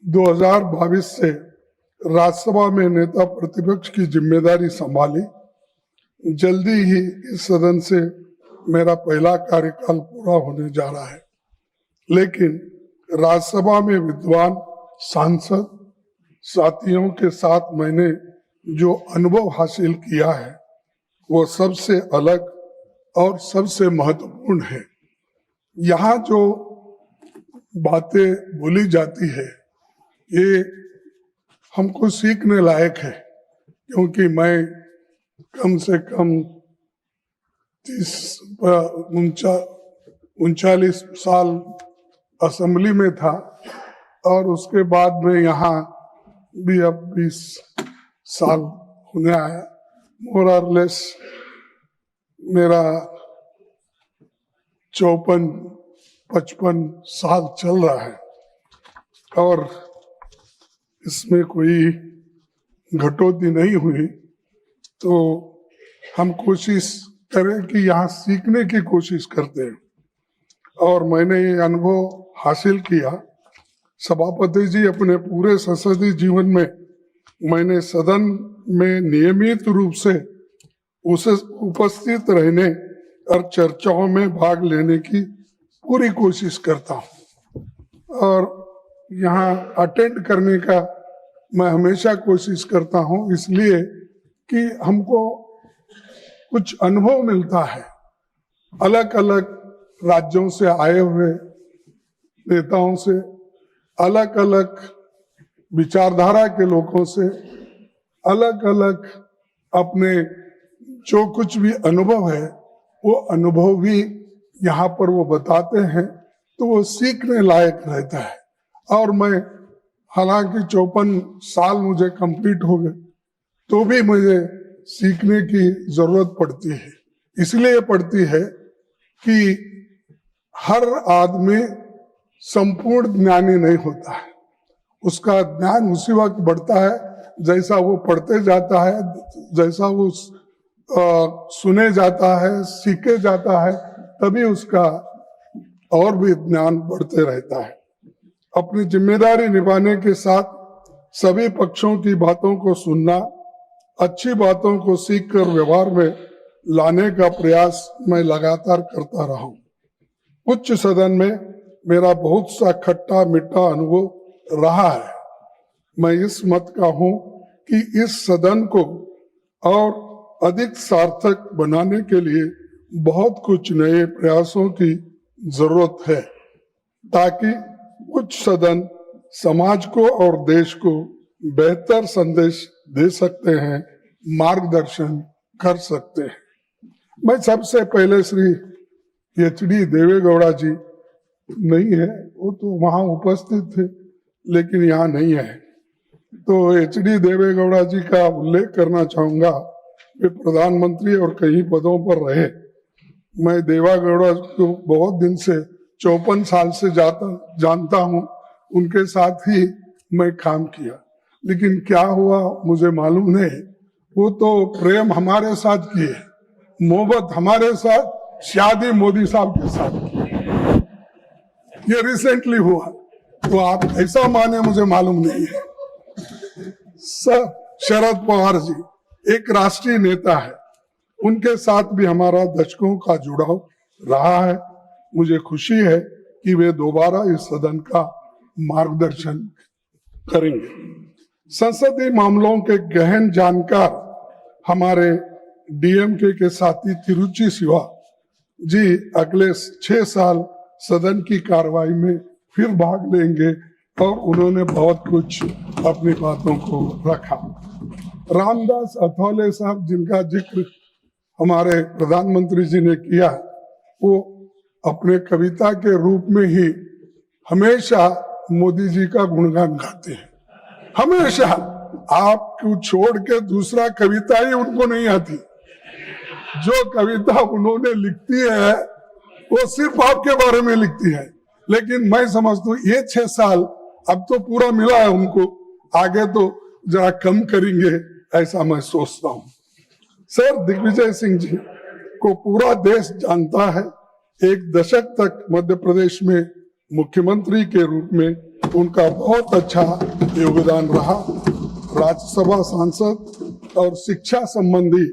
2022 से राज्यसभा में नेता प्रतिपक्ष की जिम्मेदारी संभाली। जल्दी ही इस सदन से मेरा पहला कार्यकाल पूरा होने जा रहा है, लेकिन राज्यसभा में विद्वान सांसद साथियों के साथ मैंने जो अनुभव हासिल किया है वो सबसे अलग और सबसे महत्वपूर्ण है। यहाँ जो बातें बोली जाती है ये हमको सीखने लायक है, क्योंकि मैं कम से कम 39 साल असेंबली में था और उसके बाद में यहाँ भी अब 20 साल होने आया। मोर और लेस मेरा 54-55 साल चल रहा है और इसमें कोई घटोती नहीं हुई। तो हम कोशिश करें कि यहाँ सीखने की कोशिश करते हैं और मैंने ये अनुभव हासिल किया। सभापति जी, अपने पूरे संसदीय जीवन में मैंने सदन में नियमित रूप से उसे उपस्थित रहने और चर्चाओं में भाग लेने की पूरी कोशिश करता हूँ और यहाँ अटेंड करने का मैं हमेशा कोशिश करता हूँ, इसलिए कि हमको कुछ अनुभव मिलता है अलग अलग राज्यों से आए हुए नेताओं से, अलग अलग विचारधारा के लोगों से, अलग अलग अपने जो कुछ भी अनुभव है वो अनुभव भी यहाँ पर वो बताते हैं, तो वो सीखने लायक रहता है। और मैं हालांकि 54 साल मुझे कंप्लीट हो गए तो भी मुझे सीखने की जरूरत पड़ती है। इसलिए पड़ती है कि हर आदमी संपूर्ण ज्ञानी नहीं होता है, उसका ज्ञान उसी वक्त बढ़ता है जैसा वो पढ़ते जाता है, जैसा वो सुने जाता है, सीखे जाता है, तभी उसका और भी ज्ञान बढ़ते रहता है। अपनी जिम्मेदारी निभाने के साथ सभी पक्षों की बातों को सुनना, अच्छी बातों को सीखकर व्यवहार में लाने का प्रयास मैं लगातार करता रहा हूँ। उच्च सदन में मेरा बहुत सा खट्टा मीठा अनुभव रहा है। मैं इस मत का हूँ कि इस सदन को और अधिक सार्थक बनाने के लिए बहुत कुछ नए प्रयासों की जरूरत है, ताकि उच्च सदन समाज को और देश को बेहतर संदेश दे सकते हैं, मार्गदर्शन कर सकते हैं। मैं सबसे पहले श्री HD देवेगौड़ा जी नहीं है, वो तो वहाँ उपस्थित थे लेकिन यहाँ नहीं है, तो HD देवेगौड़ा जी का उल्लेख करना चाहूंगा। वे प्रधानमंत्री और कई पदों पर रहे। मैं देवेगौड़ा को बहुत दिन से 54 साल से जानता हूँ, उनके साथ ही मैं काम किया, लेकिन क्या हुआ मुझे मालूम नहीं। वो तो प्रेम हमारे साथ किए, मोहब्बत हमारे साथ, शादी मोदी साहब के साथ की, ये रिसेंटली हुआ, तो आप ऐसा माने मुझे मालूम नहीं है। सर शरद पवार जी एक राष्ट्रीय नेता है, उनके साथ भी हमारा दशकों का जुड़ाव रहा है। मुझे खुशी है कि वे दोबारा इस सदन का मार्गदर्शन करेंगे। संसदीय मामलों के गहन जानकार हमारे DMK के साथी तिरुचि शिवा जी अगले 6 साल सदन की कार्रवाई में फिर भाग लेंगे और उन्होंने बहुत कुछ अपनी बातों को रखा। रामदास अथवाले साहब, जिनका जिक्र हमारे प्रधानमंत्री जी ने किया, वो अपने कविता के रूप में ही हमेशा मोदी जी का गुणगान गाते हैं। हमेशा, आपको छोड़ के दूसरा कविता ही उनको नहीं आती। जो कविता उन्होंने लिखती है वो सिर्फ आपके बारे में लिखती है, लेकिन मैं समझता हूँ ये 6 साल अब तो पूरा मिला है उनको, आगे तो जरा कम करेंगे ऐसा मैं सोचता हूँ। सर दिग्विजय सिंह जी को पूरा देश जानता है। एक दशक तक मध्य प्रदेश में मुख्यमंत्री के रूप में उनका बहुत अच्छा योगदान रहा। राज्यसभा सांसद और शिक्षा संबंधी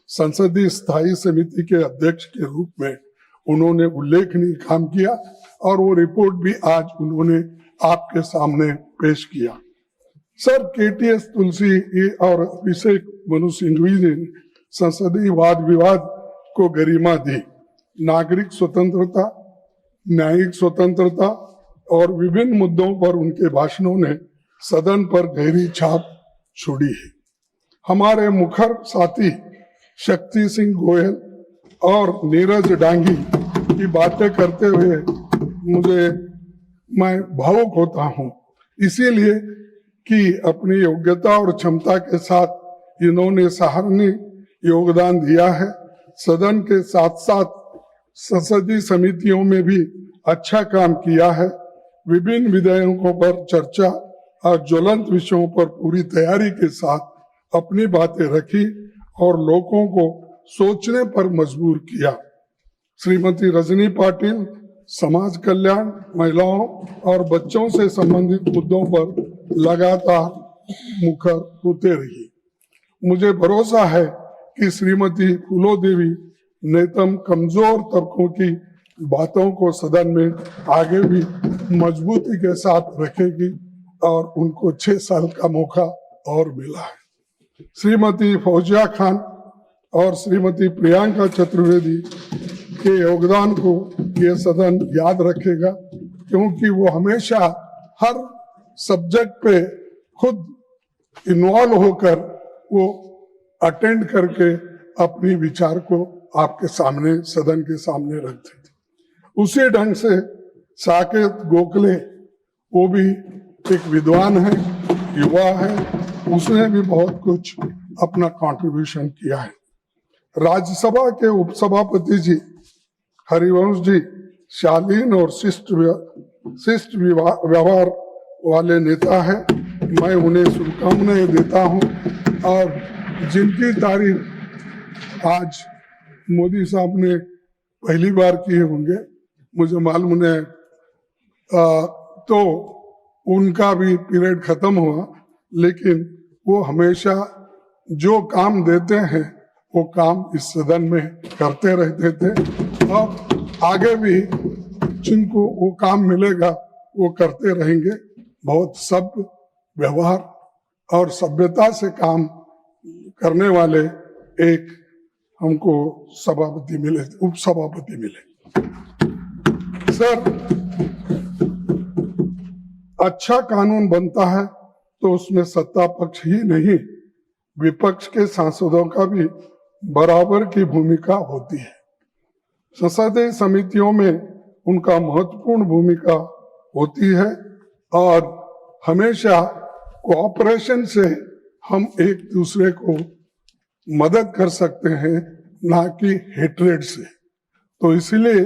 संसदीय स्थायी समिति के अध्यक्ष के रूप में उन्होंने उल्लेखनीय काम किया और वो रिपोर्ट भी आज उन्होंने आपके सामने पेश किया। सर KTS तुलसी और अभिषेक मनु सिंघवी ने संसदीय वाद विवाद को गरिमा दी। नागरिक स्वतंत्रता, न्यायिक स्वतंत्रता और विभिन्न मुद्दों पर उनके भाषणों ने सदन पर गहरी छाप छोड़ी है। हमारे मुखर साथी शक्ति सिंह गोयल और नीरज डांगी की बातें करते हुए मैं भावुक होता हूं, इसीलिए कि अपनी योग्यता और क्षमता के साथ इन्होंने सराहनीय योगदान दिया है। सदन के साथ साथ संसदीय समितियों में भी अच्छा काम किया है। विभिन्न विधेयकों पर चर्चा और ज्वलंत विषयों पर पूरी तैयारी के साथ अपनी बातें रखी और लोगों को सोचने पर मजबूर किया। श्रीमती रजनी पाटिल समाज कल्याण, महिलाओं और बच्चों से संबंधित मुद्दों पर लगातार मुखर होते रही। मुझे भरोसा है कि श्रीमती फूलो देवी नेतम कमजोर तबकों की बातों को सदन में आगे भी मजबूती के साथ रखेगी और उनको 6 साल का मौका और मिला है। श्रीमती फौजिया खान और श्रीमती प्रियंका चतुर्वेदी के योगदान को ये सदन याद रखेगा, क्योंकि वो हमेशा हर सब्जेक्ट पे खुद इन्वॉल्व होकर वो अटेंड करके अपनी विचार को आपके सामने, सदन के सामने रखते थे। उसी ढंग से साकेत गोखले, वो भी एक विद्वान है, युवा है, उसने भी बहुत कुछ अपना कंट्रीब्यूशन किया है। राज्यसभा के उपसभापति जी हरिवंश जी शालीन और शिष्ट व्यवहार वाले नेता है। मैं उन्हें शुभकामनाएं देता हूं और जिनकी तारीफ आज मोदी साहब ने पहली बार किए होंगे, मुझे मालूम है, तो उनका भी पीरियड खत्म हुआ, लेकिन वो हमेशा जो काम देते हैं वो काम इस सदन में करते रहते थे और आगे भी जिनको वो काम मिलेगा वो करते रहेंगे। बहुत सभ्य व्यवहार और सभ्यता से काम करने वाले एक हमको सभापति मिले, उपसभापति मिले। सर, अच्छा कानून बनता है तो उसमें सत्ता पक्ष ही नहीं, विपक्ष के सांसदों का भी बराबर की भूमिका होती है। संसदीय समितियों में उनका महत्वपूर्ण भूमिका होती है और हमेशा कोऑपरेशन से हम एक दूसरे को मदद कर सकते हैं, ना कि हेट्रेड से। तो इसलिए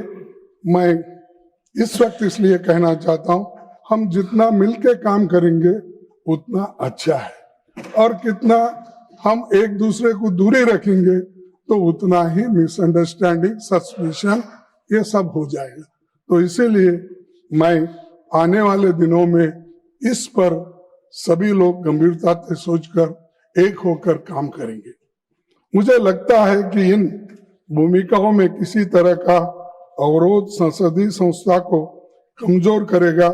मैं इस वक्त इसलिए कहना चाहता हूं, हम जितना मिलके काम करेंगे उतना अच्छा है, और कितना हम एक दूसरे को दूरी रखेंगे तो उतना ही मिसअंडरस्टैंडिंग, सस्पिशन, ये सब हो जाएगा। तो इसीलिए मैं आने वाले दिनों में इस पर सभी लोग गंभीरता से सोचकर एक होकर काम करेंगे। मुझे लगता है कि इन भूमिकाओं में किसी तरह का अवरोध संसदीय संस्था को कमजोर करेगा।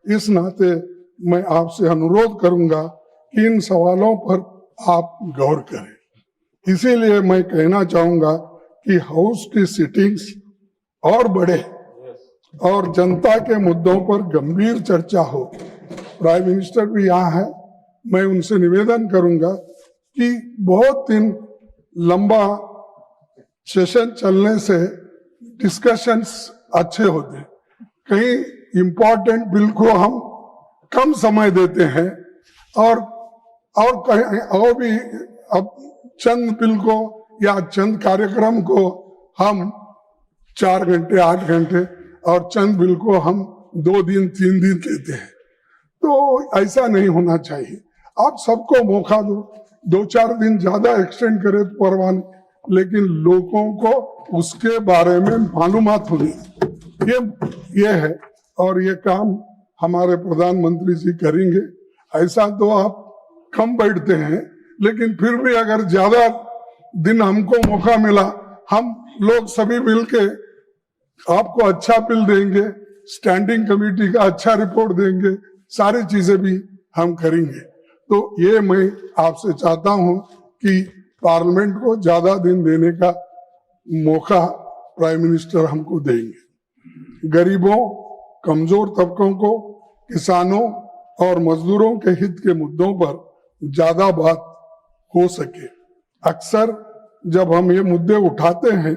इस नाते मैं आपसे अनुरोध करूंगा कि इन सवालों पर आप गौर करें। इसीलिए मैं कहना चाहूंगा कि हाउस की सिटिंग्स और बढ़े और जनता के मुद्दों पर गंभीर चर्चा हो। प्राइम मिनिस्टर भी यहाँ है, मैं उनसे निवेदन करूंगा कि बहुत दिन लंबा सेशन चलने से डिस्कशंस अच्छे होते, कहीं इम्पोर्टेंट बिल को हम कम समय देते हैं और कहीं और भी अब चंद बिल को या चंद कार्यक्रम को हम 4 घंटे 8 घंटे और चंद बिल को हम 2 दिन 3 दिन लेते हैं। तो ऐसा नहीं होना चाहिए। आप सबको मौका दो, 2-4 दिन ज्यादा एक्सटेंड करे तो परवाह नहीं, लेकिन लोगों को उसके बारे में मालूमात होनी ये है। और ये काम हमारे प्रधानमंत्री जी करेंगे। ऐसा तो आप कम बैठते हैं, लेकिन फिर भी अगर ज्यादा दिन हमको मौका मिला, हम लोग सभी मिलके आपको अच्छा बिल देंगे, स्टैंडिंग कमेटी का अच्छा रिपोर्ट देंगे, सारी चीजें भी हम करेंगे। तो ये मैं आपसे चाहता हूं कि पार्लियामेंट को ज्यादा दिन देने का मौका प्राइम मिनिस्टर हमको देंगे। गरीबों, कमजोर तबकों को, किसानों और मजदूरों के हित के मुद्दों पर ज्यादा बात हो सके। अक्सर जब हम ये मुद्दे उठाते हैं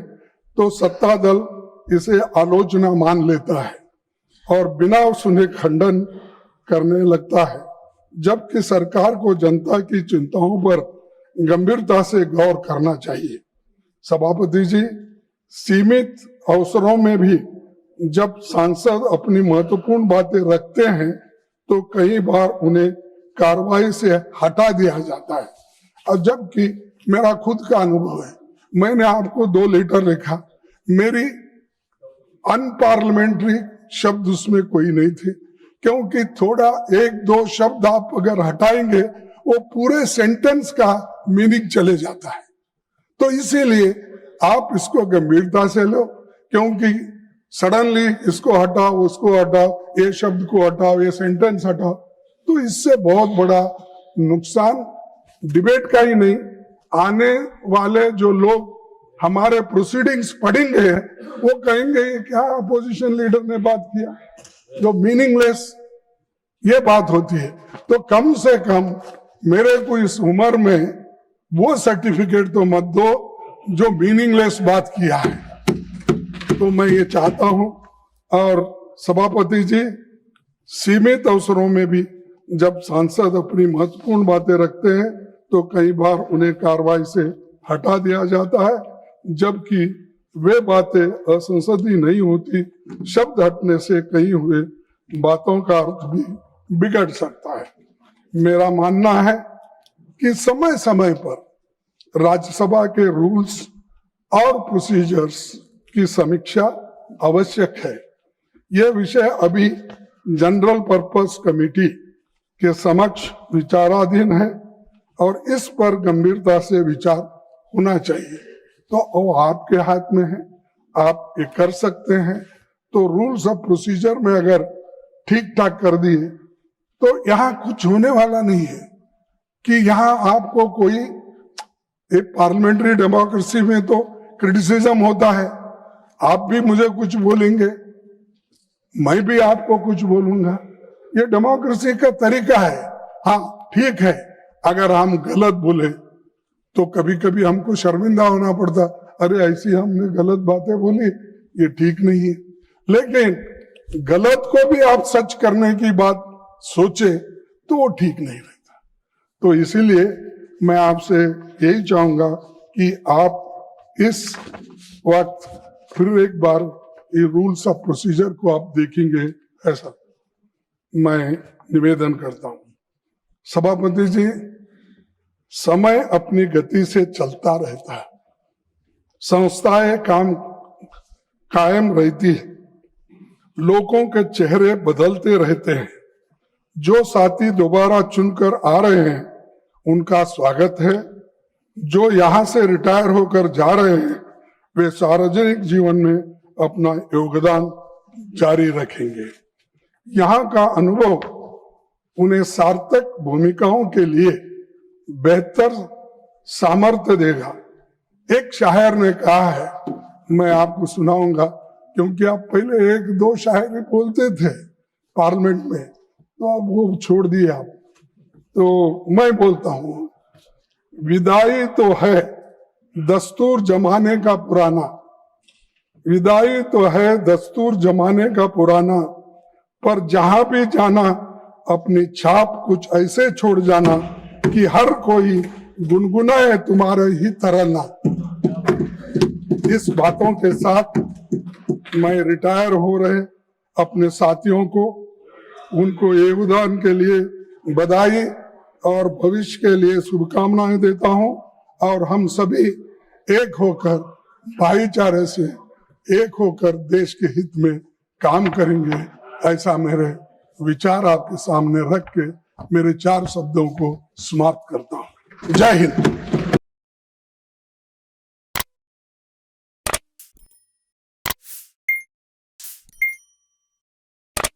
तो सत्ता दल इसे आलोचना मान लेता है और बिना सुने खंडन करने लगता है, जबकि सरकार को जनता की चिंताओं पर गंभीरता से गौर करना चाहिए। सभापति जी, सीमित अवसरों में भी जब सांसद अपनी महत्वपूर्ण बातें रखते हैं तो कई बार उन्हें कार्रवाई से हटा दिया जाता है। और जबकि मेरा खुद का अनुभव है, मैंने आपको 2 लेटर लिखा, मेरी अनपार्लियामेंट्री शब्द उसमें कोई नहीं थे, क्योंकि थोड़ा 1-2 शब्द आप अगर हटाएंगे वो पूरे सेंटेंस का मीनिंग चले जाता है। तो इसीलिए आप इसको गंभीरता से लो, क्योंकि सडनली इसको हटाओ, उसको हटाओ, ये शब्द को हटाओ, ये सेंटेंस हटाओ, तो इससे बहुत बड़ा नुकसान डिबेट का ही नहीं, आने वाले जो लोग हमारे प्रोसीडिंग्स पढ़ेंगे वो कहेंगे क्या अपोजिशन लीडर ने बात किया, जो मीनिंगलेस ये बात होती है। तो कम से कम मेरे को इस उम्र में वो सर्टिफिकेट तो मत दो जो मीनिंगलेस बात किया है। तो मैं ये चाहता हूं। और सभापति जी, सीमित अवसरों में भी जब सांसद अपनी महत्वपूर्ण बातें रखते हैं तो कई बार उन्हें कार्रवाई से हटा दिया जाता है, जबकि वे बातें असंसदीय नहीं होती। शब्द हटने से कही हुए बातों का अर्थ भी बिगड़ सकता है। मेरा मानना है कि समय समय पर राज्यसभा के रूल्स और प्रोसीजर्स की समीक्षा आवश्यक है। यह विषय अभी जनरल पर्पस कमेटी के समक्ष विचाराधीन है और इस पर गंभीरता से विचार होना चाहिए। तो वो आपके हाथ में है, आप ये कर सकते हैं। तो रूल्स ऑफ प्रोसीजर में अगर ठीक ठाक कर दिए तो यहाँ कुछ होने वाला नहीं है कि यहाँ आपको कोई, एक पार्लियामेंट्री डेमोक्रेसी में तो क्रिटिसिज्म होता है, आप भी मुझे कुछ बोलेंगे, मैं भी आपको कुछ बोलूंगा, ये डेमोक्रेसी का तरीका है। हाँ ठीक है, अगर हम गलत बोले तो कभी कभी हमको शर्मिंदा होना पड़ता, अरे ऐसी हमने गलत बातें बोली, ये ठीक नहीं है। लेकिन गलत को भी आप सच करने की बात सोचे तो वो ठीक नहीं रहता। तो इसीलिए मैं आपसे यही चाहूंगा कि आप इस वक्त फिर एक बार ये रूल्स ऑफ प्रोसीजर को आप देखेंगे, ऐसा मैं निवेदन करता हूं। सभापति जी, समय अपनी गति से चलता रहता है, संस्थाएं काम कायम रहती है, लोगों के चेहरे बदलते रहते हैं। जो साथी दोबारा चुनकर आ रहे हैं उनका स्वागत है, जो यहाँ से रिटायर होकर जा रहे हैं वे सार्वजनिक जीवन में अपना योगदान जारी रखेंगे। यहाँ का अनुभव उन्हें सार्थक भूमिकाओं के लिए बेहतर सामर्थ्य देगा। एक शायर ने कहा है, मैं आपको सुनाऊंगा, क्योंकि आप पहले 1-2 शायरी बोलते थे पार्लियामेंट में, तो अब वो छोड़ दिए आप, तो मैं बोलता हूं, विदाई तो है दस्तूर जमाने का पुराना, विदाई तो है दस्तूर जमाने का पुराना, पर जहां भी जाना अपनी छाप कुछ ऐसे छोड़ जाना कि हर कोई गुनगुनाए तुम्हारे ही तराना। इस बातों के साथ मैं रिटायर हो रहे अपने साथियों को, उनको योगदान के लिए बधाई और भविष्य के लिए शुभकामनाएं देता हूं। और हम सभी एक होकर, भाईचारे से एक होकर देश के हित में काम करेंगे, ऐसा मेरे विचार आपके सामने रख के मेरे 4 शब्दों को समाप्त करता हूं। जय हिंद।